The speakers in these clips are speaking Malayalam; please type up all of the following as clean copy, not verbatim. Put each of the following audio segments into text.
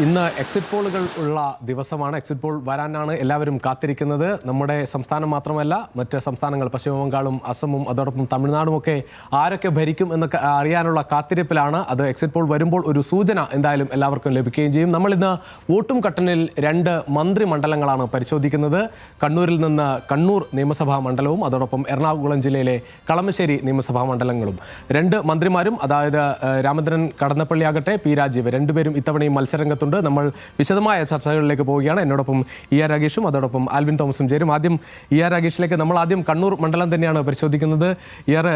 ഇന്ന് എക്സിറ്റ് പോളുകൾ ഉള്ള ദിവസമാണ്. എക്സിറ്റ് പോൾ വരാനാണ് എല്ലാവരും കാത്തിരിക്കുന്നത്. നമ്മുടെ സംസ്ഥാനം മാത്രമല്ല, മറ്റ് സംസ്ഥാനങ്ങൾ പശ്ചിമ ബംഗാളും അസമും അതോടൊപ്പം തമിഴ്നാടുമൊക്കെ ആരൊക്കെ ഭരിക്കും എന്നൊക്കെ അറിയാനുള്ള കാത്തിരിപ്പിലാണ്. അത് എക്സിറ്റ് പോൾ വരുമ്പോൾ ഒരു സൂചന എന്തായാലും എല്ലാവർക്കും ലഭിക്കുകയും ചെയ്യും. നമ്മളിന്ന് വോട്ടും കട്ടനിൽ 2 മന്ത്രിമണ്ഡലങ്ങളാണ് പരിശോധിക്കുന്നത്. കണ്ണൂരിൽ നിന്ന് കണ്ണൂർ നിയമസഭാ മണ്ഡലവും അതോടൊപ്പം എറണാകുളം ജില്ലയിലെ കളമശ്ശേരി നിയമസഭാ മണ്ഡലങ്ങളും. 2 മന്ത്രിമാരും, അതായത് രാമചന്ദ്രൻ കടന്നപ്പള്ളി ആകട്ടെ പി രാജീവ്, രണ്ടുപേരും ഇത്തവണയും മത്സരരംഗത്ത്. നമ്മൾ വിശദമായ ചർച്ചകളിലേക്ക് പോവുകയാണ്. എന്നോടൊപ്പം ഇ.ആർ. രാഗേഷും അതോടൊപ്പം ആൽവിൻ തോമസും ചേരും. ആദ്യം ഇ.ആർ. രാഗേഷിലേക്ക്. നമ്മൾ ആദ്യം കണ്ണൂർ മണ്ഡലം തന്നെയാണ് പരിശോധിക്കുന്നത്. ഇ.ആർ.,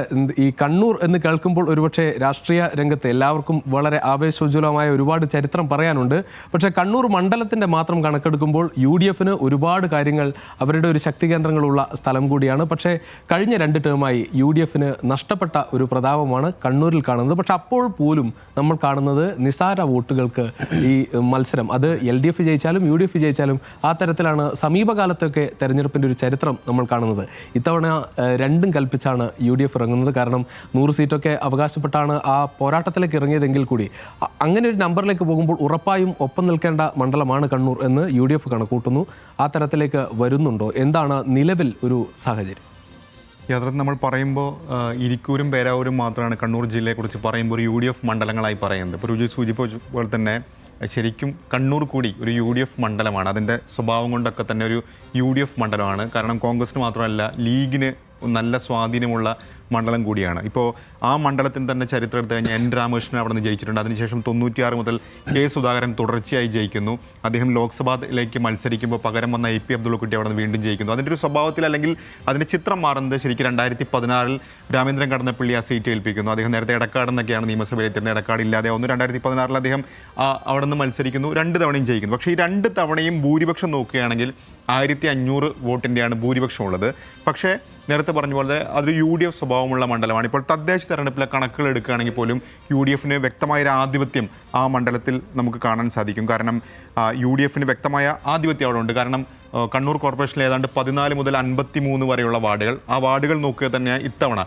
ഈ കണ്ണൂർ എന്ന് കേൾക്കുമ്പോൾ ഒരുപക്ഷെ രാഷ്ട്രീയ രംഗത്ത് എല്ലാവർക്കും വളരെ ആവേശോജ്വലമായ ഒരുപാട് ചരിത്രം പറയാനുണ്ട്. പക്ഷേ കണ്ണൂർ മണ്ഡലത്തിൻ്റെ മാത്രം കണക്കെടുക്കുമ്പോൾ UDFന് ഒരുപാട് കാര്യങ്ങൾ, അവരുടെ ഒരു ശക്തി കേന്ദ്രങ്ങളുള്ള സ്ഥലം കൂടിയാണ്. പക്ഷേ കഴിഞ്ഞ 2 ടേമായി UDFന് നഷ്ടപ്പെട്ട ഒരു പ്രതാപമാണ് കണ്ണൂരിൽ കാണുന്നത്. പക്ഷെ അപ്പോൾ പോലും നമ്മൾ കാണുന്നത് നിസാര വോട്ടുകൾക്ക് ഈ മത്സരം, അത് LDF ജയിച്ചാലും UDF ജയിച്ചാലും ആ തരത്തിലാണ് സമീപകാലത്തൊക്കെ തെരഞ്ഞെടുപ്പിൻ്റെ ഒരു ചരിത്രം നമ്മൾ കാണുന്നത്. ഇത്തവണ 2ഉം കൽപ്പിച്ചാണ് UDF ഇറങ്ങുന്നത്. കാരണം 100 സീറ്റൊക്കെ അവകാശപ്പെട്ടാണ് ആ പോരാട്ടത്തിലേക്ക് ഇറങ്ങിയതെങ്കിൽ കൂടി അങ്ങനെ ഒരു നമ്പറിലേക്ക് പോകുമ്പോൾ ഉറപ്പായും ഒപ്പം നിൽക്കേണ്ട മണ്ഡലമാണ് കണ്ണൂർ എന്ന് UDF കണക്കൂട്ടുന്നു. ആ തരത്തിലേക്ക് വരുന്നുണ്ടോ? എന്താണ് നിലവിൽ ഒരു സാഹചര്യം? യഥാർത്ഥത്തിൽ നമ്മൾ പറയുമ്പോൾ ഇരിക്കൂരും പേരാവൂരും മാത്രമാണ് കണ്ണൂർ ജില്ലയെക്കുറിച്ച് പറയുമ്പോൾ ഒരു UDF മണ്ഡലങ്ങളായി പറയുന്നത്. ഇപ്പോൾ രുചി സൂചിപ്പിച്ച പോലെ തന്നെ ശരിക്കും കണ്ണൂർ കൂടി ഒരു UDF മണ്ഡലമാണ്. അതിൻ്റെ സ്വഭാവം കൊണ്ടൊക്കെ തന്നെ ഒരു UDF മണ്ഡലമാണ്. കാരണം കോൺഗ്രസിന് മാത്രമല്ല, ലീഗിന് നല്ല സ്വാധീനമുള്ള മണ്ഡലം കൂടിയാണ്. ഇപ്പോൾ ആ മണ്ഡലത്തിന് തന്നെ ചരിത്രം എടുത്തു കഴിഞ്ഞാൽ N. രാമകൃഷ്ണൻ അവിടെ നിന്ന് ജയിച്ചിട്ടുണ്ട്. അതിനുശേഷം 96 മുതൽ K. സുധാകരൻ തുടർച്ചയായി ജയിക്കുന്നു. അദ്ദേഹം ലോക്സഭയിലേക്ക് മത്സരിക്കുമ്പോൾ പകരം വന്ന AP അബ്ദുള്ളക്കുട്ടി അവിടെ നിന്ന് വീണ്ടും ജയിക്കുന്നു. അതിൻ്റെ ഒരു സ്വഭാവത്തിൽ, അല്ലെങ്കിൽ അതിൻ്റെ ചിത്രം മാറുന്നത് ശരിക്കും 2016 രാമേന്ദ്രൻ കടന്നപ്പള്ളി ആ സീറ്റ് ഏൽപ്പിക്കുന്നു. അദ്ദേഹം നേരത്തെ എടക്കാട് എന്നൊക്കെയാണ് നിയമസഭയിൽ എത്തുന്നത്. എടക്കാട് ഇല്ലാതെ വന്നു. 2016 അദ്ദേഹം അവിടെ നിന്ന് മത്സരിക്കുന്നു. 2 തവണയും ജയിക്കുന്നു. പക്ഷേ ഈ 2 തവണയും ഭൂരിപക്ഷം നോക്കുകയാണെങ്കിൽ 1500 വോട്ടിൻ്റെയാണ് ഭൂരിപക്ഷം ഉള്ളത്. പക്ഷേ നേരത്തെ പറഞ്ഞ പോലെ അതൊരു UDF സ്വഭാവമുള്ള മണ്ഡലമാണ്. ഇപ്പോൾ തദ്ദേശ തെരഞ്ഞെടുപ്പിലെ കണക്കുകൾ എടുക്കുകയാണെങ്കിൽ പോലും UDFന് വ്യക്തമായൊരു ആധിപത്യം ആ മണ്ഡലത്തിൽ നമുക്ക് കാണാൻ സാധിക്കും. കാരണം UDFന് വ്യക്തമായ ആധിപത്യം അവിടെ ഉണ്ട്. കാരണം കണ്ണൂർ കോർപ്പറേഷനിൽ ഏതാണ്ട് 14 മുതൽ 53 വരെയുള്ള വാർഡുകൾ, ആ വാർഡുകൾ നോക്കുക തന്നെ ഇത്തവണ.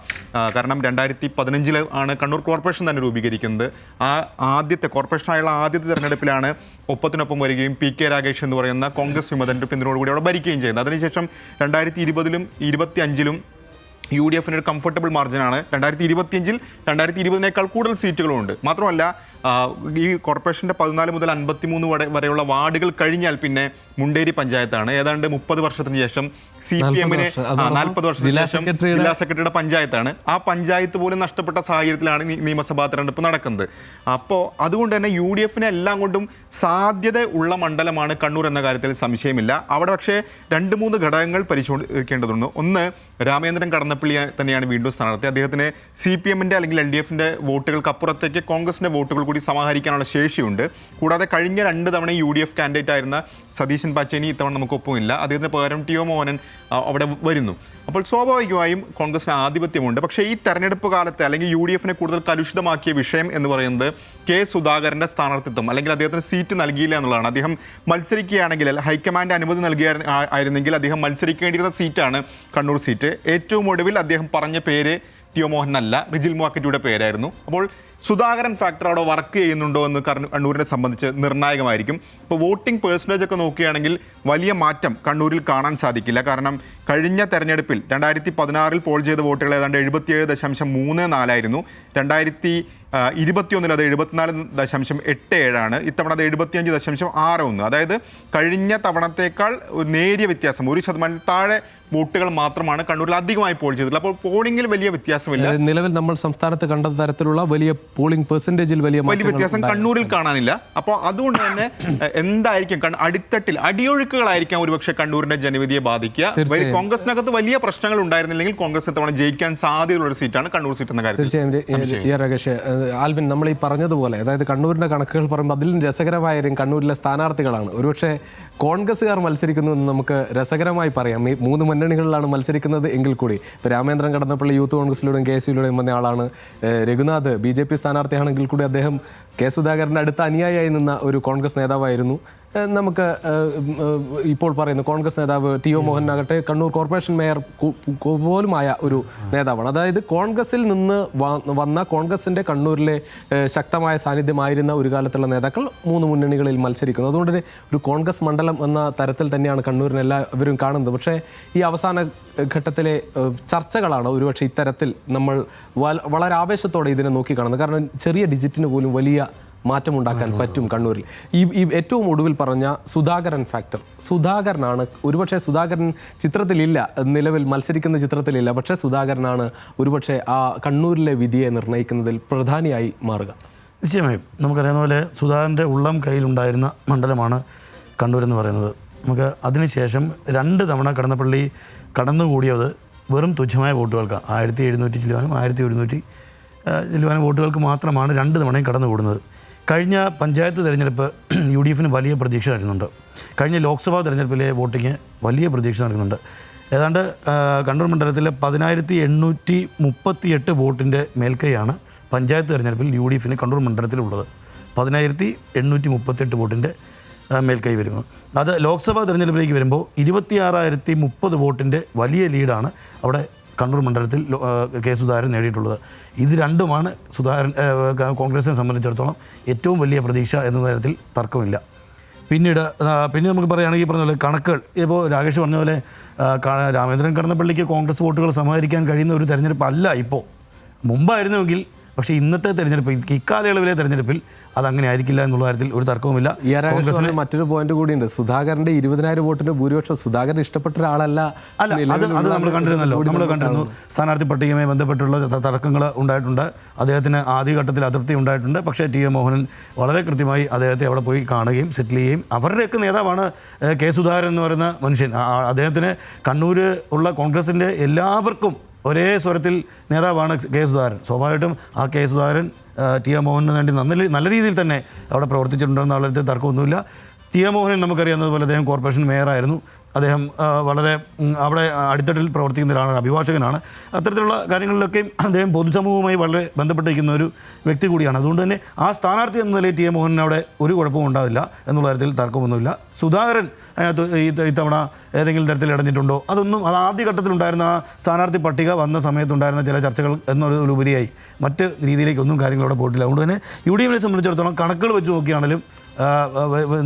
കാരണം 2015 ആണ് കണ്ണൂർ കോർപ്പറേഷൻ തന്നെ രൂപീകരിക്കുന്നത്. ആ ആദ്യത്തെ കോർപ്പറേഷനായുള്ള ആദ്യത്തെ തെരഞ്ഞെടുപ്പിലാണ് ഒപ്പത്തിനൊപ്പം വരികയും PK രാഗേഷ് എന്ന് പറയുന്ന കോൺഗ്രസ് വിമതൻ്റെ പിന്തുണയോടുകൂടി അവിടെ ഭരിക്കുകയും ചെയ്യുന്നത്. അതിനുശേഷം 2020-ലും 2025-ലും UDFന് ഒരു കംഫർട്ടബിൾ മാർജിനാണ്. 2025-ൽ 2020-നേക്കാൾ കൂടുതൽ സീറ്റുകളുമുണ്ട്. മാത്രമല്ല ഈ കോർപ്പറേഷൻ്റെ 14 മുതൽ 53 വരെയുള്ള വാർഡുകൾ കഴിഞ്ഞാൽ പിന്നെ മുണ്ടേരി പഞ്ചായത്താണ്. ഏതാണ്ട് 30 വർഷത്തിന് ശേഷം CPMന് 40 വർഷത്തിന് ശേഷം ജില്ലാ സെക്രട്ടറിയുടെ പഞ്ചായത്താണ്. ആ പഞ്ചായത്ത് പോലും നഷ്ടപ്പെട്ട സാഹചര്യത്തിലാണ് നിയമസഭാ തെരഞ്ഞെടുപ്പ് നടക്കുന്നത്. അപ്പോൾ അതുകൊണ്ട് തന്നെ UDFന് എല്ലാം കൊണ്ടും സാധ്യത ഉള്ള മണ്ഡലമാണ് കണ്ണൂർ എന്ന കാര്യത്തിൽ സംശയമില്ല. അവിടെ പക്ഷേ 2-3 ഘടകങ്ങൾ പരിശോധിക്കേണ്ടതുണ്ട്. ഒന്ന്, രാമേന്ദ്രൻ കടന്നപ്പള്ളി തന്നെയാണ് വീണ്ടും സ്ഥാനാർത്ഥി. അദ്ദേഹത്തിന് CPMൻ്റെ അല്ലെങ്കിൽ LDFൻ്റെ വോട്ടുകൾക്ക് അപ്പുറത്തേക്ക് കോൺഗ്രസിൻ്റെ വോട്ടുകൾ കൂടി സമാഹരിക്കാനുള്ള ശേഷിയുണ്ട്. കൂടാതെ കഴിഞ്ഞ 2 തവണ UDF കാൻഡിഡേറ്റ് ആയിരുന്ന സതീശൻ പാച്ചേനി ഇത്തവണ നമുക്കൊപ്പമില്ല. അദ്ദേഹത്തിന് പകരം TO മോഹനൻ അവിടെ വരുന്നു. അപ്പോൾ സ്വാഭാവികമായും കോൺഗ്രസിന് ആധിപത്യമുണ്ട്. പക്ഷേ ഈ തെരഞ്ഞെടുപ്പ് കാലത്ത് അല്ലെങ്കിൽ UDFനെ കൂടുതൽ കലുഷിതമാക്കിയ വിഷയം എന്ന് പറയുന്നത് K. സുധാകരൻ്റെ സ്ഥാനാർത്ഥിത്വം, അല്ലെങ്കിൽ അദ്ദേഹത്തിന് സീറ്റ് നൽകിയില്ല എന്നുള്ളതാണ്. അദ്ദേഹം മത്സരിക്കുകയാണെങ്കിൽ ഹൈക്കമാൻഡ് അനുമതി നൽകിയായിരുന്നെങ്കിൽ അദ്ദേഹം മത്സരിക്കേണ്ടിയിരുന്ന സീറ്റാണ് കണ്ണൂർ സീറ്റ്. ഏറ്റവും ഒടുവിൽ അദ്ദേഹം പറഞ്ഞ പേര് TO മോഹൻ അല്ല, റിജിൽ മുവാക്കറ്റിയുടെ പേരായിരുന്നു. അപ്പോൾ സുധാകരൻ ഫാക്ടർ അവിടെ വർക്ക് ചെയ്യുന്നുണ്ടോ എന്ന് കണ്ണൂരിനെ സംബന്ധിച്ച് നിർണായകമായിരിക്കും. ഇപ്പോൾ വോട്ടിംഗ് പേഴ്സൻറ്റേജ് ഒക്കെ നോക്കുകയാണെങ്കിൽ വലിയ മാറ്റം കണ്ണൂരിൽ കാണാൻ സാധിക്കില്ല. കാരണം കഴിഞ്ഞ തെരഞ്ഞെടുപ്പിൽ 2016-ൽ പോൾ ചെയ്ത വോട്ടുകൾ ഏതാണ്ട് 77.34 ആയിരുന്നു. 2021-ൽ അത് 74.87 ഇത്തവണ അത് 75.61. അതായത് കഴിഞ്ഞ തവണത്തേക്കാൾ നേരിയ വ്യത്യാസം, 1% താഴെ വോട്ടുകൾ മാത്രമാണ് കണ്ണൂരിൽ അധികമായി പോൾ ചെയ്തിട്ടുള്ളത്. അപ്പോൾ പോളിംഗിൽ വലിയ വ്യത്യാസമില്ല. നിലവിൽ നമ്മൾ സംസ്ഥാനത്ത് കണ്ട തരത്തിലുള്ള വലിയ പോളിംഗ് പെർസെന്റേജിൽ വലിയ വ്യത്യാസം കണ്ണൂരിൽ കാണാനില്ല. അപ്പോൾ അതുകൊണ്ട് തന്നെ എന്തായിരിക്കും അടിത്തട്ടിൽ അടിയൊഴുക്കുകളായിരിക്കാം ഒരുപക്ഷെ കണ്ണൂരിന്റെ ജനവിധിയെ ബാധിക്കുക. കോൺഗ്രസിനകത്ത് വലിയ പ്രശ്നങ്ങൾ ഉണ്ടായിരുന്നില്ലെങ്കിൽ കോൺഗ്രസ് ഇത്തവണ ജയിക്കാൻ സാധ്യതയുള്ള ഒരു സീറ്റാണ് കണ്ണൂർ സീറ്റ് എന്ന കാര്യത്തിൽ. തീർച്ചയായും ആൽവിൻ, നമ്മൾ ഈ പറഞ്ഞതുപോലെ, അതായത് കണ്ണൂരിന്റെ കണക്കുകൾ പറയുമ്പോൾ അതിലും രസകരമായ കണ്ണൂരിലെ സ്ഥാനാർത്ഥികളാണ്. ഒരുപക്ഷെ കോൺഗ്രസ്സുകാർ മത്സരിക്കുന്നു എന്ന് നമുക്ക് രസകരമായി പറയാം. ഈ 3 മുന്നണികളിലാണ് മത്സരിക്കുന്നത് എങ്കിൽ കൂടി ഇപ്പോൾ രാമേന്ദ്രൻ കടന്നപ്പള്ളി യൂത്ത് കോൺഗ്രസിലൂടെയും KSUയിലൂടെയും വന്ന ആളാണ്. രഘുനാഥ് BJP സ്ഥാനാർത്ഥിയാണെങ്കിൽ കൂടി അദ്ദേഹം K. സുധാകരൻ്റെ അടുത്ത അനുയായിയായി നിന്ന ഒരു കോൺഗ്രസ് നേതാവായിരുന്നു. നമുക്ക് ഇപ്പോൾ പറയുന്ന കോൺഗ്രസ് നേതാവ് ടി.ഒ. മോഹനാകട്ടെ കണ്ണൂർ കോർപ്പറേഷൻ മേയർ പോലുമായ ഒരു നേതാവാണ്. അതായത് കോൺഗ്രസിൽ നിന്ന് വന്ന കോൺഗ്രസിൻ്റെ കണ്ണൂരിലെ ശക്തമായ സാന്നിധ്യമായിരുന്ന ഒരു കാലത്തുള്ള നേതാക്കൾ 3 മുന്നണികളിൽ മത്സരിക്കുന്നു. അതുകൊണ്ട് തന്നെ ഒരു കോൺഗ്രസ് മണ്ഡലം എന്ന തരത്തിൽ തന്നെയാണ് കണ്ണൂരിനെ എല്ലാവരും കാണുന്നത്. പക്ഷേ ഈ അവസാന ഘട്ടത്തിലെ ചർച്ചകളാണ് ഒരുപക്ഷെ ഇത്തരത്തിൽ നമ്മൾ വളരെ ആവേശത്തോടെ ഇതിനെ നോക്കിക്കാണുന്നത്. കാരണം ചെറിയ ഡിജിറ്റിന് പോലും വലിയ മാറ്റമുണ്ടാക്കാൻ പറ്റും കണ്ണൂരിൽ. ഈ ഏറ്റവും ഒടുവിൽ പറഞ്ഞ സുധാകരൻ ഫാക്ടർ, സുധാകരനാണ് ഒരുപക്ഷെ, സുധാകരൻ ചിത്രത്തിലില്ല, നിലവിൽ മത്സരിക്കുന്ന ചിത്രത്തിലില്ല, പക്ഷേ സുധാകരനാണ് ഒരുപക്ഷെ ആ കണ്ണൂരിലെ വിധിയെ നിർണ്ണയിക്കുന്നതിൽ പ്രധാനിയായി മാറുക. നിശ്ചയമായും നമുക്കറിയാവുന്ന പോലെ സുധാകരൻ്റെ ഉള്ളം കയ്യിലുണ്ടായിരുന്ന മണ്ഡലമാണ് കണ്ണൂർ എന്ന് പറയുന്നത്. നമുക്ക് അതിനുശേഷം 2 തവണ കടന്നപ്പള്ളി കടന്നുകൂടിയത് വെറും തുച്ഛമായ വോട്ടുകൾക്കാണ്. 1700 ചില്ലുവാനും 1100 ചില്ലുവാനും വോട്ടുകൾക്ക് മാത്രമാണ് 2 തവണയും കടന്നുകൂടുന്നത്. കഴിഞ്ഞ പഞ്ചായത്ത് തിരഞ്ഞെടുപ്പ് UDFന് വലിയ പ്രതീക്ഷ നൽകുന്നുണ്ട്. കഴിഞ്ഞ ലോക്സഭാ തിരഞ്ഞെടുപ്പിലെ വോട്ടിങ് വലിയ പ്രതീക്ഷ നൽകുന്നുണ്ട്. ഏതാണ്ട് കണ്ണൂർ മണ്ഡലത്തിലെ 10,838 വോട്ടിൻ്റെ മേൽക്കൈയാണ് പഞ്ചായത്ത് തിരഞ്ഞെടുപ്പിൽ UDFന് കണ്ണൂർ മണ്ഡലത്തിലുള്ളത്. 10,838 വോട്ടിൻ്റെ മേൽക്കൈ വരുമ്പോൾ അത് ലോക്സഭാ തിരഞ്ഞെടുപ്പിലേക്ക് വരുമ്പോൾ 26,030 വോട്ടിൻ്റെ വലിയ ലീഡാണ് അവിടെ കണ്ണൂർ മണ്ഡലത്തിൽ കെ സുധാകരൻ നേടിയിട്ടുള്ളത്. ഇത് രണ്ടുമാണ് കോൺഗ്രസിനെ സംബന്ധിച്ചിടത്തോളം ഏറ്റവും വലിയ പ്രതീക്ഷ എന്ന കാര്യത്തിൽ തർക്കമില്ല. പിന്നെ നമുക്ക് പറയുകയാണെങ്കിൽ പറഞ്ഞ പോലെ കണക്കുകൾ, ഇപ്പോൾ രാകേഷ് പറഞ്ഞ പോലെ രാമേന്ദ്രൻ കടന്നപ്പള്ളിക്ക് കോൺഗ്രസ് വോട്ടുകൾ സമാഹരിക്കാൻ കഴിയുന്ന ഒരു തെരഞ്ഞെടുപ്പ് അല്ല ഇപ്പോൾ. മുമ്പായിരുന്നുവെങ്കിൽ, പക്ഷേ ഇന്നത്തെ തെരഞ്ഞെടുപ്പ്, ഇക്കാലയളവിലെ തെരഞ്ഞെടുപ്പിൽ അതങ്ങനെ ആയിരിക്കില്ല എന്നുള്ള കാര്യത്തിൽ ഒരു തർക്കവുമില്ല. കോൺഗ്രസിന് മറ്റൊരു പോയിന്റ് കൂടിയുണ്ട്. സുധാകരൻ്റെ 20,000 വോട്ടിന്റെ ഭൂരിപക്ഷം സുധാകരൻ ഇഷ്ടപ്പെട്ട ഒരാളല്ല. അത് നമ്മൾ കണ്ടിരുന്നല്ലോ. നമ്മൾ കണ്ടിരുന്നു സ്ഥാനാർത്ഥി പട്ടികയുമായി ബന്ധപ്പെട്ടുള്ള തർക്കങ്ങൾ ഉണ്ടായിട്ടുണ്ട്. അദ്ദേഹത്തിന് ആദ്യഘട്ടത്തിൽ അതൃപ്തി ഉണ്ടായിട്ടുണ്ട്. പക്ഷേ ടി.എ. മോഹനൻ വളരെ കൃത്യമായി അദ്ദേഹത്തെ അവിടെ പോയി കാണുകയും സെറ്റിൽ ചെയ്യുകയും, അവരുടെയൊക്കെ നേതാവാണ് കെ സുധാകരൻ എന്ന് പറയുന്ന മനുഷ്യൻ. അദ്ദേഹത്തിന് കണ്ണൂർ ഉള്ള കോൺഗ്രസിൻ്റെ എല്ലാവർക്കും ഒരേ സ്വരത്തിൽ നേതാവാണ് കെ സുധാകരൻ. സ്വാഭാവികമായിട്ടും ആ കെ സുധാകരൻ ടി.എ. മോഹനന് വേണ്ടി നല്ല രീതിയിൽ തന്നെ അവിടെ പ്രവർത്തിച്ചിട്ടുണ്ടെന്ന കാര്യത്തിൽ തർക്കമൊന്നുമില്ല. ടി.എ. മോഹനൻ നമുക്കറിയാവുന്നതുപോലെ അദ്ദേഹം കോർപ്പറേഷൻ മേയറായിരുന്നു. അദ്ദേഹം വളരെ അവിടെ അടിത്തട്ടിൽ പ്രവർത്തിക്കുന്ന ഒരാളാണ്, അഭിഭാഷകനാണ്. അത്തരത്തിലുള്ള കാര്യങ്ങളിലൊക്കെ അദ്ദേഹം പൊതുസമൂഹവുമായി വളരെ ബന്ധപ്പെട്ടിരിക്കുന്ന ഒരു വ്യക്തി കൂടിയാണ്. അതുകൊണ്ട് തന്നെ ആ സ്ഥാനാർത്ഥി എന്ന നിലയിൽ ടി.എ. മോഹനൻ അവിടെ ഒരു കുഴപ്പവും ഉണ്ടാവില്ല എന്നുള്ള കാര്യത്തിൽ തർക്കമൊന്നുമില്ല. സുധാകരൻ ഇത്തവണ ഏതെങ്കിലും തരത്തിൽ ഇടഞ്ഞിട്ടുണ്ടോ, അതൊന്നും അത് ആദ്യഘട്ടത്തിലുണ്ടായിരുന്ന ആ സ്ഥാനാർത്ഥി പട്ടിക വന്ന സമയത്തുണ്ടായിരുന്ന ചില ചർച്ചകൾ എന്നതിലുപരിയായി മറ്റ് രീതിയിലേക്കൊന്നും കാര്യങ്ങൾ അവിടെ പോയിട്ടില്ല. അതുകൊണ്ട് തന്നെ UDFനെ സംബന്ധിച്ചിടത്തോളം കണക്കുകൾ വെച്ച്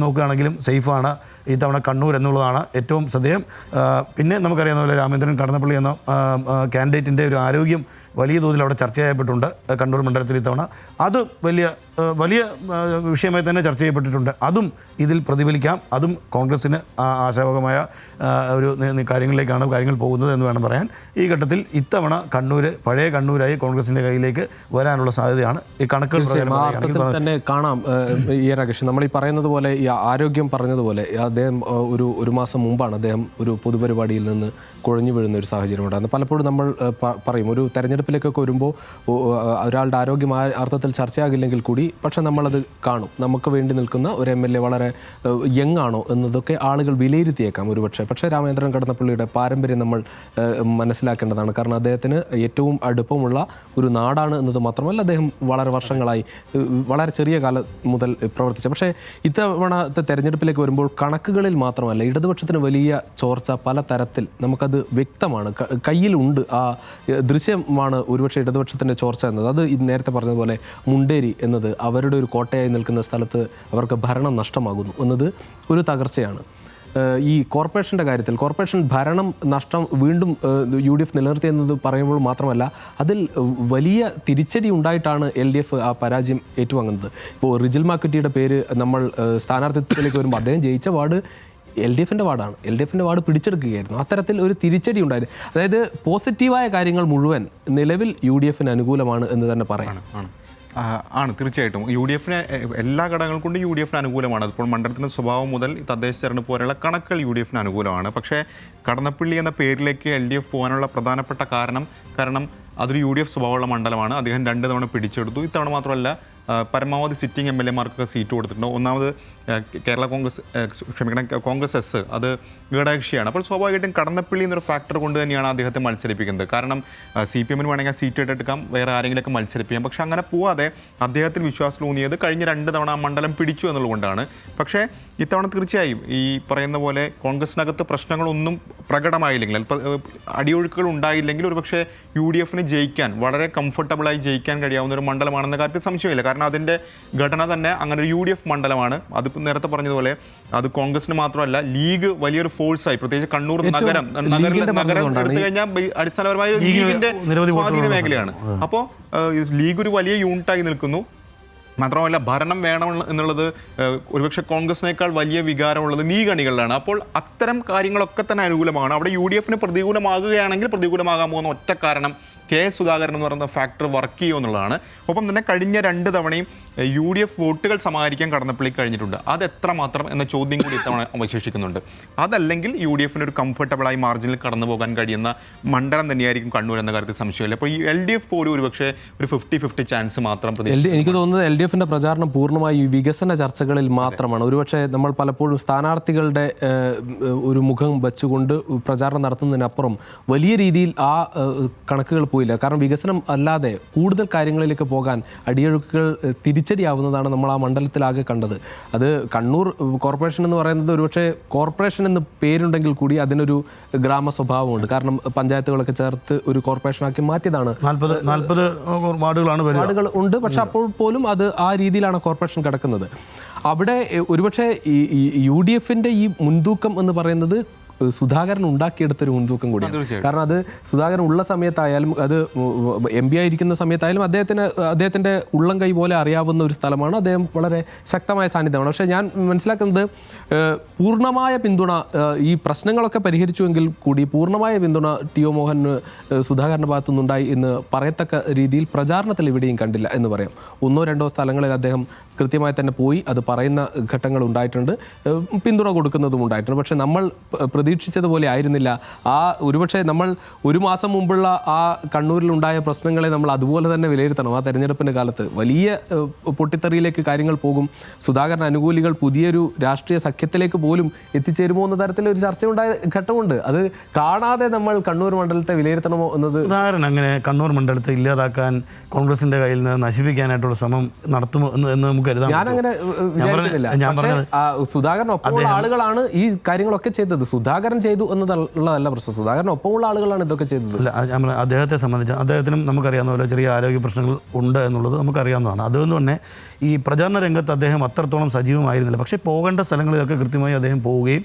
നോക്കുകയാണെങ്കിലും സേഫാണ് ഇത്തവണ കണ്ണൂർ എന്നുള്ളതാണ് ഏറ്റവും ശ്രദ്ധേയം. പിന്നെ നമുക്കറിയാവുന്ന പോലെ രാമേന്ദ്രൻ കടന്നപ്പള്ളി എന്ന കാൻഡിഡേറ്റിൻ്റെ ഒരു ആരോഗ്യം വലിയ തോതിൽ അവിടെ ചർച്ച ചെയ്യപ്പെട്ടിട്ടുണ്ട് കണ്ണൂർ മണ്ഡലത്തിൽ ഇത്തവണ. അത് വലിയ വിഷയമായി തന്നെ ചർച്ച ചെയ്യപ്പെട്ടിട്ടുണ്ട്. അതും ഇതിൽ പ്രതിഫലിക്കാം. അതും കോൺഗ്രസ്സിന് ആശാവഹമായ ഒരു കാര്യങ്ങളിലേക്കാണ് കാര്യങ്ങൾ പോകുന്നത് എന്ന് വേണം പറയാൻ. ഈ ഘട്ടത്തിൽ ഇത്തവണ കണ്ണൂർ പഴയ കണ്ണൂരായി കോൺഗ്രസിൻ്റെ കയ്യിലേക്ക് വരാനുള്ള സാധ്യതയാണ് ഈ കണക്കുകൾ തന്നെ കാണാം. രാകേഷ്, നമ്മൾ ഈ പറയുന്നത് പോലെ, ഈ ആരോഗ്യം പറഞ്ഞതുപോലെ, അദ്ദേഹം ഒരു മാസം മുമ്പാണ് അദ്ദേഹം ഒരു പൊതുപരിപാടിയിൽ നിന്ന് കുഴഞ്ഞു വീഴുന്ന ഒരു സാഹചര്യം ഉണ്ടാകുന്നത്. പലപ്പോഴും നമ്മൾ പറയും, ഒരു തെരഞ്ഞെടുപ്പിലേക്കൊക്കെ വരുമ്പോൾ ഒരാളുടെ ആരോഗ്യം അർത്ഥത്തിൽ ചർച്ചയാകില്ലെങ്കിൽ കൂടി പക്ഷെ നമ്മളത് കാണും. നമുക്ക് വേണ്ടി നിൽക്കുന്ന ഒരു MLA വളരെ യങ് ആണോ എന്നതൊക്കെ ആളുകൾ വിലയിരുത്തിയേക്കാം ഒരുപക്ഷെ. പക്ഷേ രാമേന്ദ്രൻ കടന്നപ്പള്ളിയുടെ പാരമ്പര്യം നമ്മൾ മനസ്സിലാക്കേണ്ടതാണ്. കാരണം അദ്ദേഹത്തിന് ഏറ്റവും അടുപ്പമുള്ള ഒരു നാടാണ് എന്നത് മാത്രമല്ല, അദ്ദേഹം വളരെ വർഷങ്ങളായി വളരെ ചെറിയ കാലം മുതൽ പ്രവർത്തിച്ച. പക്ഷേ ഇത്തവണത്തെ തെരഞ്ഞെടുപ്പിലേക്ക് വരുമ്പോൾ കണക്കുകളിൽ മാത്രമല്ല, ഇടതുപക്ഷത്തിന് വലിയ ചോർച്ച പല തരത്തിൽ നമുക്കത് വ്യക്തമാണ്, കയ്യിലുണ്ട്. ആ ദൃശ്യമാണ് ഒരുപക്ഷെ ഇടതുപക്ഷത്തിൻ്റെ ചോർച്ച എന്നത്. അത് നേരത്തെ പറഞ്ഞതുപോലെ മുണ്ടേരി എന്നത് അവരുടെ ഒരു കോട്ടയായി നിൽക്കുന്ന സ്ഥലത്ത് അവർക്ക് ഭരണം നഷ്ടമാകുന്നു എന്നത് ഒരു തകർച്ചയാണ്. ഈ കോർപ്പറേഷൻ്റെ കാര്യത്തിൽ കോർപ്പറേഷൻ ഭരണം നഷ്ടം വീണ്ടും UDF നിലനിർത്തിയെന്നത് പറയുമ്പോൾ മാത്രമല്ല, അതിൽ വലിയ തിരിച്ചടി ഉണ്ടായിട്ടാണ് LDF ആ പരാജയം ഏറ്റുവാങ്ങുന്നത്. ഇപ്പോൾ റിജിൽ മാക്കുറ്റിയുടെ പേര് നമ്മൾ സ്ഥാനാർത്ഥിത്വത്തിലേക്ക് വരുമ്പോൾ അദ്ദേഹം ജയിച്ച വാർഡ് LDFൻ്റെ വാർഡാണ്. LDFൻ്റെ വാർഡ് പിടിച്ചെടുക്കുകയായിരുന്നു. അത്തരത്തിൽ ഒരു തിരിച്ചടി ഉണ്ടായിരുന്നു. അതായത് പോസിറ്റീവായ കാര്യങ്ങൾ മുഴുവൻ നിലവിൽ UDFന് അനുകൂലമാണ് എന്ന് തന്നെ പറയാം. ആണ് തീർച്ചയായിട്ടും. UDFന് എല്ലാ ഘടകങ്ങൾ കൊണ്ടും UDFന് അനുകൂലമാണ്. അതിപ്പോൾ മണ്ഡലത്തിൻ്റെ സ്വഭാവം മുതൽ തദ്ദേശ തെരഞ്ഞെടുപ്പ് പോലെയുള്ള കണക്കുകൾ UDFന് അനുകൂലമാണ്. പക്ഷേ കടന്നപ്പള്ളി എന്ന പേരിലേക്ക് LDF പോകാനുള്ള പ്രധാനപ്പെട്ട കാരണം അതൊരു UDF സ്വഭാവമുള്ള മണ്ഡലമാണ്. അദ്ദേഹം 2 തവണ പിടിച്ചെടുത്തു. ഇത്തവണ മാത്രമല്ല പരമാവധി സിറ്റിംഗ് MLA-മാർക്കൊക്കെ സീറ്റ് കൊടുത്തിട്ടുണ്ട്. ഒന്നാമത് കേരള കോൺഗ്രസ് കോൺഗ്രസ് എസ് അത് ഘടകകക്ഷിയാണ്. അപ്പോൾ സ്വാഭാവികമായിട്ടും കടന്നപ്പള്ളി എന്നൊരു ഫാക്ടർ കൊണ്ട് തന്നെയാണ് അദ്ദേഹത്തെ മത്സരിപ്പിക്കുന്നത്. കാരണം CPM-ന് വേണമെങ്കിൽ സീറ്റ് ഇട്ടെടുക്കാം, വേറെ ആരെങ്കിലുമൊക്കെ മത്സരിപ്പിക്കാം. പക്ഷെ അങ്ങനെ പോവാതെ അദ്ദേഹത്തിൽ വിശ്വാസമൂന്നിയത് കഴിഞ്ഞ 2 തവണ ആ മണ്ഡലം പിടിച്ചു എന്നുള്ളതുകൊണ്ടാണ്. പക്ഷേ ഇത്തവണ തീർച്ചയായും ഈ പറയുന്ന പോലെ കോൺഗ്രസിനകത്ത് പ്രശ്നങ്ങളൊന്നും പ്രകടമായില്ലെങ്കിൽ, അടിയൊഴുക്കുകൾ ഉണ്ടായില്ലെങ്കിൽ ഒരുപക്ഷെ UDF-ന് ജയിക്കാൻ വളരെ കംഫർട്ടബിളായി ജയിക്കാൻ കഴിയാവുന്ന ഒരു മണ്ഡലമാണെന്ന കാര്യത്തിൽ സംശയമില്ല. കാരണം അതിൻ്റെ ഘടന തന്നെ അങ്ങനെ ഒരു UDF മണ്ഡലമാണ്. അത് നേരത്തെ പറഞ്ഞതുപോലെ അത് കോൺഗ്രസിന് മാത്രമല്ല, ലീഗ് വലിയൊരു ഫോഴ്സായി, പ്രത്യേകിച്ച് കണ്ണൂർ നഗരം എടുത്തു കഴിഞ്ഞാൽ അടിസ്ഥാനപരമായ ലീഗിന്റെ സ്വാധീന മേഖലയാണ്. അപ്പോൾ ലീഗ് ഒരു വലിയ യൂണിറ്റായി നിൽക്കുന്നു. മാത്രമല്ല ഭരണം വേണം എന്നുള്ളത് ഒരുപക്ഷെ കോൺഗ്രസിനേക്കാൾ വലിയ വികാരമുള്ളത് ലീഗ് അണികളിലാണ്. അപ്പോൾ അത്തരം കാര്യങ്ങളൊക്കെ തന്നെ അനുകൂലമാണ്. അവിടെ UDF-ന് പ്രതികൂലമാകുകയാണെങ്കിൽ പ്രതികൂലമാകാൻ പോകുന്ന ഒറ്റ കാരണം സുധാകരൻ എന്ന് പറയുന്ന ഫാക്ടർ വർക്ക് ചെയ്യുമോ എന്നുള്ളതാണ്. ഒപ്പം തന്നെ കഴിഞ്ഞ 2 തവണയും UDF വോട്ടുകൾ സമാഹരിക്കാൻ കടന്നപ്പള്ളി കഴിഞ്ഞിട്ടുണ്ട്. അത് എത്രമാത്രം എന്ന ചോദ്യം കൂടി ഇത്തവണ അവശേഷിക്കുന്നുണ്ട്. അതല്ലെങ്കിൽ UDF-ന് ഒരു കംഫർട്ടബിളായി മാർജിനിൽ കടന്നു പോകാൻ കഴിയുന്ന മണ്ഡലം തന്നെയായിരിക്കും കണ്ണൂർ എന്ന കാര്യത്തിൽ സംശയമില്ല. അപ്പോൾ ഈ LDF പോലും ഒരുപക്ഷെ ഒരു 50-50 ചാൻസ് മാത്രം. എനിക്ക് തോന്നുന്നത് LDF-ന്റെ പ്രചാരണം പൂർണ്ണമായി വികസന ചർച്ചകളിൽ മാത്രമാണ്. ഒരുപക്ഷെ നമ്മൾ പലപ്പോഴും സ്ഥാനാർത്ഥികളുടെ ഒരു മുഖം വെച്ചുകൊണ്ട് പ്രചാരണം നടത്തുന്നതിനപ്പുറം വലിയ രീതിയിൽ ആ കണക്കുകൾ പോയില്ല. കാരണം വികസനം അല്ലാതെ കൂടുതൽ കാര്യങ്ങളിലേക്ക് പോകാൻ അടിയൊഴുക്കുകൾ തിരിച്ചടിയാവുന്നതാണ് നമ്മൾ ആ മണ്ഡലത്തിലാകെ കണ്ടത്. അത് കണ്ണൂർ കോർപ്പറേഷൻ എന്ന് പറയുന്നത് ഒരുപക്ഷെ കോർപ്പറേഷൻ എന്ന് പേരുണ്ടെങ്കിൽ കൂടി അതിനൊരു ഗ്രാമ സ്വഭാവമുണ്ട്. കാരണം പഞ്ചായത്തുകളൊക്കെ ചേർത്ത് ഒരു കോർപ്പറേഷനാക്കി മാറ്റിയതാണ്. 40 വാർഡുകൾ ഉണ്ട്. പക്ഷെ അപ്പോൾ പോലും അത് ആ രീതിയിലാണ് കോർപ്പറേഷൻ കിടക്കുന്നത്. അവിടെ ഒരുപക്ഷെ ഈ UDF-ന്റെ ഈ മുൻതൂക്കം എന്ന് പറയുന്നത് സുധാകരൻ ഉണ്ടാക്കിയെടുത്തൊരു മുൻതൂക്കം കൂടിയാണ്. കാരണം അത് സുധാകരൻ ഉള്ള സമയത്തായാലും അത് MP ആയിരിക്കുന്ന സമയത്തായാലും അദ്ദേഹത്തിൻ്റെ ഉള്ളം കൈ പോലെ അറിയാവുന്ന ഒരു സ്ഥലമാണ്. അദ്ദേഹം വളരെ ശക്തമായ സാന്നിധ്യമാണ്. പക്ഷേ ഞാൻ മനസ്സിലാക്കുന്നത് പൂർണ്ണമായ പിന്തുണ ഈ പ്രശ്നങ്ങളൊക്കെ പരിഹരിച്ചുവെങ്കിൽ കൂടി പൂർണ്ണമായ പിന്തുണ TO മോഹന് സുധാകരൻ്റെ ഭാഗത്തുനിന്നുണ്ടായി എന്ന് പറയത്തക്ക രീതിയിൽ പ്രചാരണത്തിൽ എവിടെയും കണ്ടില്ല എന്ന് പറയാം. 1-2 സ്ഥലങ്ങളിൽ അദ്ദേഹം കൃത്യമായി തന്നെ പോയി അത് പറയുന്ന ഘട്ടങ്ങൾ ഉണ്ടായിട്ടുണ്ട്, പിന്തുണ കൊടുക്കുന്നതും ഉണ്ടായിട്ടുണ്ട്. പക്ഷേ നമ്മൾ പ്രതീക്ഷിച്ചതുപോലെ ആയിരുന്നില്ല. ഒരുപക്ഷെ നമ്മൾ 1 മാസം മുമ്പുള്ള ആ കണ്ണൂരിലുണ്ടായ പ്രശ്നങ്ങളെ നമ്മൾ അതുപോലെ തന്നെ വിലയിരുത്തണം. ആ തെരഞ്ഞെടുപ്പിൻ്റെ കാലത്ത് വലിയ പൊട്ടിത്തെറിയിലേക്ക് കാര്യങ്ങൾ പോകും. സുധാകരൻ അനുകൂലികൾ പുതിയൊരു രാഷ്ട്രീയ സഖ്യത്തിലേക്ക് പോലും എത്തിച്ചേരുമോ എന്ന തരത്തിലൊരു ചർച്ചയുണ്ടായ ഘട്ടമുണ്ട്. അത് കാണാതെ നമ്മൾ കണ്ണൂർ മണ്ഡലത്തെ വിലയിരുത്തണമോ എന്നത് സുധാകരൻ അങ്ങനെ കണ്ണൂർ മണ്ഡലത്തെ ഇല്ലാതാക്കാൻ കോൺഗ്രസിന്റെ കയ്യിൽ നിന്ന് നശിപ്പിക്കാനായിട്ടുള്ള ശ്രമം നടത്തുമോ എന്ന് നമുക്ക് കരുതാം. ഞാനങ്ങനെ വിചാരിക്കുന്നില്ല. പക്ഷേ സുധാകരനൊപ്പമുള്ള ആളുകളാണ് ഈ കാര്യങ്ങളൊക്കെ ചെയ്തത്. സുധാകരൻ ചെയ്തു എന്നുള്ളതല്ല പ്രശ്നം. സുധാകരനൊപ്പമുള്ള ആളുകളാണ് ഇതൊക്കെ ചെയ്തത്. അല്ല, അദ്ദേഹത്തെ സംബന്ധിച്ച് അദ്ദേഹത്തിനും നമുക്കറിയാവുന്ന പോലെ ചെറിയ ആരോഗ്യ പ്രശ്നങ്ങൾ ഉണ്ട് എന്നുള്ളത് നമുക്കറിയാവുന്നതാണ്. അതുകൊണ്ട് തന്നെ ഈ പ്രചാരണ രംഗത്ത് അദ്ദേഹം അത്രത്തോളം സജീവമായിരുന്നില്ല. പക്ഷേ പോകേണ്ട സ്ഥലങ്ങളിലൊക്കെ കൃത്യമായി അദ്ദേഹം പോവുകയും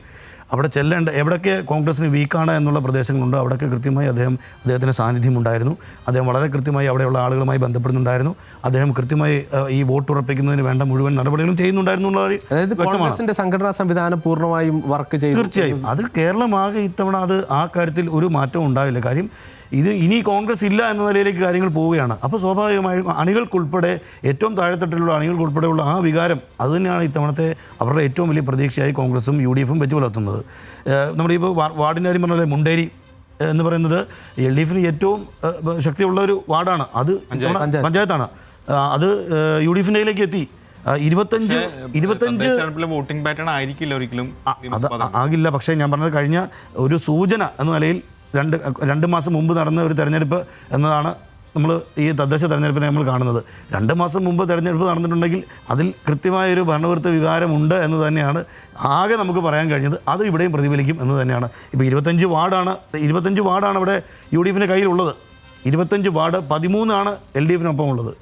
അവിടെ ചെല്ലേണ്ട എവിടെയൊക്കെ കോൺഗ്രസിന് വീക്കാണ് എന്നുള്ള പ്രദേശങ്ങളുണ്ടോ അവിടെയൊക്കെ കൃത്യമായി അദ്ദേഹത്തിന് സാന്നിധ്യം ഉണ്ടായിരുന്നു. അദ്ദേഹം വളരെ കൃത്യമായി അവിടെയുള്ള ആളുകളുമായി ബന്ധപ്പെടുന്നുണ്ടായിരുന്നു. അദ്ദേഹം കൃത്യമായി ഈ വോട്ട് ഉറപ്പിക്കുന്നതിന് വേണ്ട മുഴുവൻ നടപടികളും ചെയ്യുന്നുണ്ടായിരുന്നു. കോൺഗ്രസിന്റെ സംഘടനാ സംവിധാനം പൂർണ്ണമായും വർക്ക് ചെയ്തു. തീർച്ചയായും അത് കേരളമാകെ ഇത്തവണ അത് ആ കാര്യത്തിൽ ഒരു മാറ്റവും ഉണ്ടാവില്ല. കാര്യം ഇനി കോൺഗ്രസ് ഇല്ല എന്ന നിലയിലേക്ക് കാര്യങ്ങൾ പോവുകയാണ്. അപ്പോൾ സ്വാഭാവികമായും അണികൾക്കുൾപ്പെടെ ഏറ്റവും താഴെത്തട്ടിലുള്ള അണികൾക്കുൾപ്പെടെയുള്ള ആ വികാരം അതുതന്നെയാണ് ഇത്തവണത്തെ അവരുടെ ഏറ്റവും വലിയ പ്രതീക്ഷയായി കോൺഗ്രസും UDF-ഉം വെച്ച് പുലർത്തുന്നത്. നമ്മുടെ ഇപ്പോൾ വാർഡിൻ്റെ കാര്യം പറഞ്ഞ മുണ്ടേരി എന്ന് പറയുന്നത് LDF-ന് ഏറ്റവും ശക്തിയുള്ള ഒരു വാർഡാണ്. അത് പഞ്ചായത്താണ്. അത് UDF-ൻ്റെ കയ്യിലേക്ക് എത്തി. 25 വോട്ടിംഗ് പാറ്റേൺ ആയിരിക്കില്ല ഒരിക്കലും, അത് ആകില്ല. പക്ഷേ ഞാൻ പറഞ്ഞത് കഴിഞ്ഞ ഒരു സൂചന എന്ന നിലയിൽ 2 മാസം മുമ്പ് നടന്ന ഒരു തെരഞ്ഞെടുപ്പ് എന്നതാണ് നമ്മൾ ഈ തദ്ദേശ തെരഞ്ഞെടുപ്പിനെ നമ്മൾ കാണുന്നത്. 2 മാസം മുമ്പ് തെരഞ്ഞെടുപ്പ് നടന്നിട്ടുണ്ടെങ്കിൽ അതിൽ കൃത്യമായൊരു ഭരണവിരുദ്ധ വികാരമുണ്ട് എന്ന് തന്നെയാണ് ആകെ നമുക്ക് പറയാൻ കഴിഞ്ഞത്. അത് ഇവിടെയും പ്രതിഫലിക്കും എന്ന് തന്നെയാണ്. ഇപ്പോൾ 25 വാർഡാണ് ഇവിടെ UDF-ൻ്റെ കയ്യിലുള്ളത്. 25 വാർഡ് 13 LDF-നൊപ്പം ഉള്ളത്.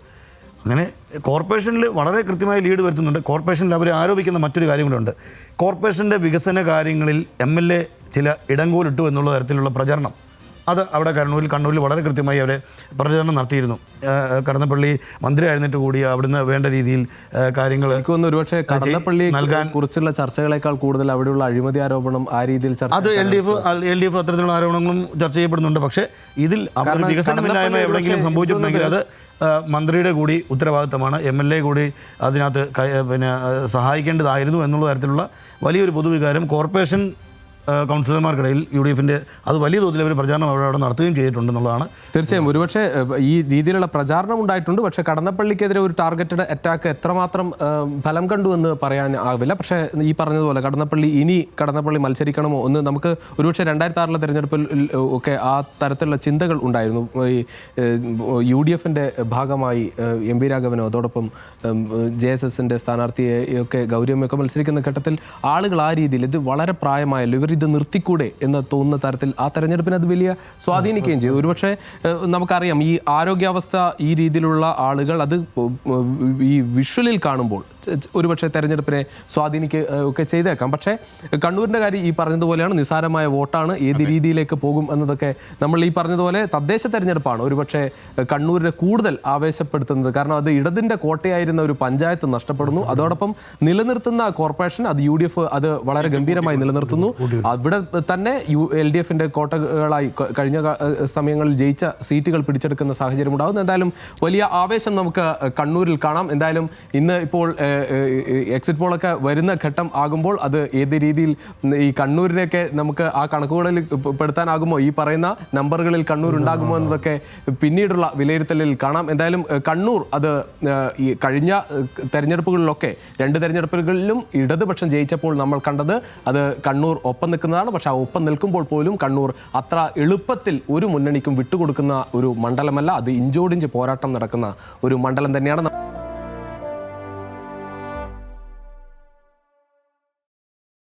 അങ്ങനെ കോർപ്പറേഷനിൽ വളരെ കൃത്യമായി ലീഡ് വരുത്തുന്നുണ്ട്. കോർപ്പറേഷനിൽ അവർ ആരോപിക്കുന്ന മറ്റൊരു കാര്യം കൂടെയുണ്ട്. കോർപ്പറേഷൻ്റെ വികസന കാര്യങ്ങളിൽ MLA ചില ഇടങ്കോലിട്ടു എന്നുള്ള തരത്തിലുള്ള പ്രചരണം അത് അവിടെ കണ്ണൂരിൽ വളരെ കൃത്യമായി അവരെ പ്രചരണം നടത്തിയിരുന്നു. കടന്നപ്പള്ളി മന്ത്രി ആയിരുന്നിട്ട് കൂടി അവിടുന്ന് വേണ്ട രീതിയിൽ കാര്യങ്ങൾ ഒരുപക്ഷെ കടന്നപ്പള്ളി നൽകാൻ കുറിച്ചുള്ള ചർച്ചകളെക്കാൾ കൂടുതൽ അവിടെയുള്ള അഴിമതി ആരോപണം ആ രീതിയിൽ അത് LDF അത്തരത്തിലുള്ള ആരോപണങ്ങളും ചർച്ച ചെയ്യപ്പെടുന്നുണ്ട്. പക്ഷേ ഇതിൽ അവർ വികസനമില്ലായ്മ എവിടെയെങ്കിലും സംഭവിച്ചിട്ടുണ്ടെങ്കിൽ അത് മന്ത്രിയുടെ കൂടി ഉത്തരവാദിത്തമാണ്. MLA കൂടി അതിനകത്ത് സഹായിക്കേണ്ടതായിരുന്നു എന്നുള്ള തരത്തിലുള്ള വലിയൊരു പൊതുവികാരം കോർപ്പറേഷൻ കൗൺസിലർമാർക്കിടയിൽ UDF-ന്റെ അത് വലിയ തോതിൽ അവർ പ്രചാരണം അവിടെ നടത്തുകയും ചെയ്തിട്ടുണ്ടെന്നുള്ളതാണ്. തീർച്ചയായും ഒരുപക്ഷെ ഈ രീതിയിലുള്ള പ്രചാരണം ഉണ്ടായിട്ടുണ്ട്. പക്ഷേ കടന്നപ്പള്ളിക്കെതിരെ ഒരു ടാർഗറ്റഡ് അറ്റാക്ക് എത്രമാത്രം ഫലം കണ്ടു എന്ന് പറയാൻ ആവില്ല. പക്ഷേ ഈ പറഞ്ഞതുപോലെ കടന്നപ്പള്ളി മത്സരിക്കണമോ എന്ന് നമുക്ക് ഒരുപക്ഷെ 2006 തെരഞ്ഞെടുപ്പിൽ ഒക്കെ ആ തരത്തിലുള്ള ചിന്തകൾ ഉണ്ടായിരുന്നു. ഈ UDF-ന്റെ ഭാഗമായി MP രാഘവനോ അതോടൊപ്പം JSS-ന്റെ സ്ഥാനാർത്ഥിയെയൊക്കെ ഗൗരിയമ്മയൊക്കെ മത്സരിക്കുന്ന ഘട്ടത്തിൽ ആളുകൾ ആ രീതിയിൽ ഇത് വളരെ പ്രായമായല്ലോ, ഇവർ ഇത് നിർത്തിക്കൂടെ എന്ന് തോന്നുന്ന തരത്തിൽ ആ തെരഞ്ഞെടുപ്പിന് അത് വലിയ സ്വാധീനിക്കുകയും ചെയ്തു. ഒരുപക്ഷെ നമുക്കറിയാം ഈ ആരോഗ്യാവസ്ഥ ഈ രീതിയിലുള്ള ആളുകൾ അത് ഈ വിഷ്വലിൽ കാണുമ്പോൾ ഒരുപക്ഷെ തെരഞ്ഞെടുപ്പിനെ ഒക്കെ ചെയ്തേക്കാം. പക്ഷേ കണ്ണൂരിൻ്റെ കാര്യം ഈ പറഞ്ഞതുപോലെയാണ്, നിസ്സാരമായ വോട്ടാണ്, ഏത് രീതിയിലേക്ക് പോകും എന്നതൊക്കെ നമ്മൾ ഈ പറഞ്ഞതുപോലെ തദ്ദേശ തെരഞ്ഞെടുപ്പാണ് ഒരുപക്ഷെ കണ്ണൂരിനെ കൂടുതൽ ആവേശപ്പെടുത്തുന്നത്. കാരണം അത് ഇടതിൻ്റെ കോട്ടയായിരുന്ന ഒരു പഞ്ചായത്ത് നഷ്ടപ്പെടുന്നു. അതോടൊപ്പം നിലനിർത്തുന്ന കോർപ്പറേഷൻ അത് UDF അത് വളരെ ഗംഭീരമായി നിലനിർത്തുന്നു. അവിടെ തന്നെ LDF-ന്റെ കോട്ടകളായി കഴിഞ്ഞ സമയങ്ങളിൽ ജയിച്ച സീറ്റുകൾ പിടിച്ചെടുക്കുന്ന സാഹചര്യം ഉണ്ടാകുന്നു. എന്തായാലും വലിയ ആവേശം നമുക്ക് കണ്ണൂരിൽ കാണാം. എന്തായാലും ഇന്ന് ഇപ്പോൾ എക്സിറ്റ് പോളൊക്കെ വരുന്ന ഘട്ടം ആകുമ്പോൾ അത് ഏത് രീതിയിൽ ഈ കണ്ണൂരിനെയൊക്കെ നമുക്ക് ആ കണക്കുകളിൽ പെടുത്താനാകുമോ, ഈ പറയുന്ന നമ്പറുകളിൽ കണ്ണൂർ ഉണ്ടാകുമോ എന്നതൊക്കെ പിന്നീടുള്ള വിലയിരുത്തലിൽ കാണാം. എന്തായാലും കണ്ണൂർ അത് ഈ കഴിഞ്ഞ തെരഞ്ഞെടുപ്പുകളിലൊക്കെ 2 തെരഞ്ഞെടുപ്പുകളിലും ഇടതുപക്ഷം ജയിച്ചപ്പോൾ നമ്മൾ കണ്ടത് അത് കണ്ണൂർ ഒപ്പം നിൽക്കുന്നതാണ്. പക്ഷേ ആ ഒപ്പം നിൽക്കുമ്പോൾ പോലും കണ്ണൂർ അത്ര എളുപ്പത്തിൽ ഒരു മുന്നണിക്കും വിട്ടുകൊടുക്കുന്ന ഒരു മണ്ഡലമല്ല. അത് ഇഞ്ചോടിഞ്ച് പോരാട്ടം നടക്കുന്ന ഒരു മണ്ഡലം തന്നെയാണ്.